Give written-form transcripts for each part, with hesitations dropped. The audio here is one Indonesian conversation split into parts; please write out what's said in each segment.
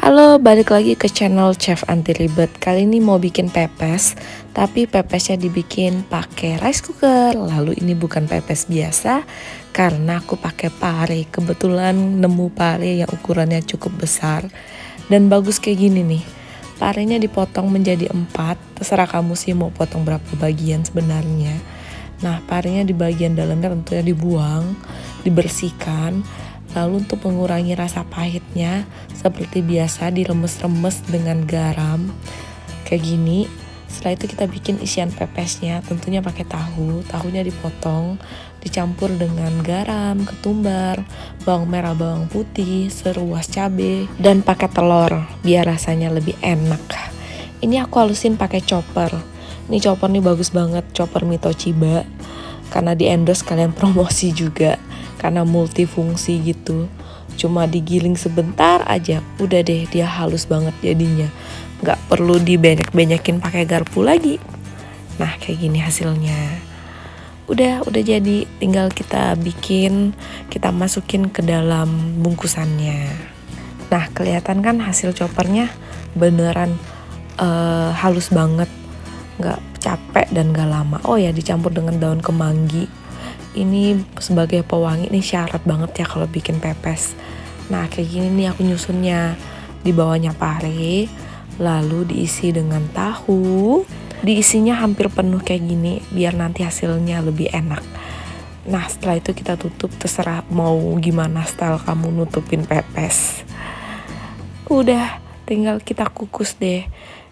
Halo, balik lagi ke channel Chef Anti Ribet. Kali ini mau bikin pepes, tapi pepesnya dibikin pakai rice cooker. Lalu ini bukan pepes biasa, karena aku pakai pare. Kebetulan nemu pare yang ukurannya cukup besar dan bagus kayak gini nih. Parenya dipotong menjadi 4, terserah kamu sih mau potong berapa bagian sebenarnya. Nah, parenya di bagian dalamnya tentunya dibuang, dibersihkan. Lalu untuk mengurangi rasa pahitnya, seperti biasa diremes-remes dengan garam. Kayak gini. Setelah itu kita bikin isian pepesnya, tentunya pakai tahu. Tahunya dipotong, dicampur dengan garam, ketumbar, bawang merah, bawang putih, seruas cabai, dan pakai telur biar rasanya lebih enak. Ini aku halusin pakai chopper. Ini chopper nih bagus banget, chopper Mito Chiba. Karena di endorse kalian promosi juga. Karena multifungsi gitu. Cuma digiling sebentar aja, udah deh dia halus banget jadinya. Nggak perlu dibanyak-banyakin pakai garpu lagi. Nah kayak gini hasilnya. Udah jadi, tinggal kita bikin, kita masukin ke dalam bungkusannya. Nah kelihatan kan hasil choppernya beneran halus banget, nggak capek dan nggak lama. Oh ya, dicampur dengan daun kemangi. Ini sebagai pewangi, ini syarat banget ya kalau bikin pepes. Nah kayak gini nih aku nyusunnya. Di bawahnya pare, lalu diisi dengan tahu. Diisinya hampir penuh kayak gini biar nanti hasilnya lebih enak. Nah setelah itu kita tutup, terserah mau gimana style kamu nutupin pepes. Udah tinggal kita kukus deh.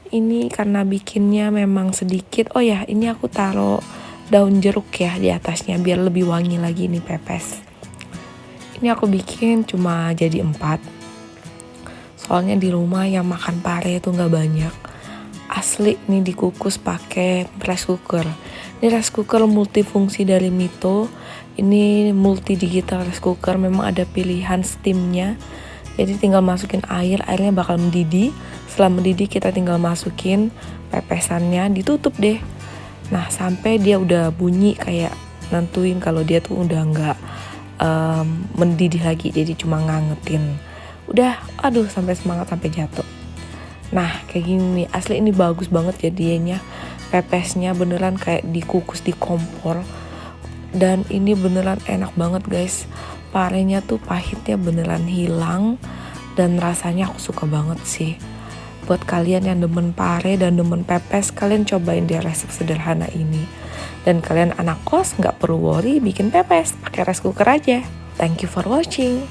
Ini karena bikinnya memang sedikit. Oh ya, ini aku taruh daun jeruk ya di atasnya biar lebih wangi lagi nih pepes. Ini aku bikin cuma jadi 4. Soalnya di rumah yang makan pare itu nggak banyak. Asli nih dikukus pakai rice cooker. Ini rice cooker multifungsi dari Mito. Ini multi digital rice cooker, memang ada pilihan steamnya. Jadi tinggal masukin air, airnya bakal mendidih. Setelah mendidih kita tinggal masukin pepesannya, ditutup deh. Nah sampai dia udah bunyi kayak nentuin kalau dia tuh udah nggak mendidih lagi, jadi cuma ngangetin. Udah, aduh sampai semangat sampai jatuh. Nah kayak gini nih, asli ini bagus banget jadinya. Pepesnya beneran kayak dikukus di kompor. Dan ini beneran enak banget guys. Parenya tuh pahitnya beneran hilang. Dan rasanya aku suka banget sih. Buat kalian yang demen pare dan demen pepes, kalian cobain deh resep sederhana ini. Dan kalian anak kos nggak perlu worry bikin pepes, pakai rice cooker aja. Thank you for watching.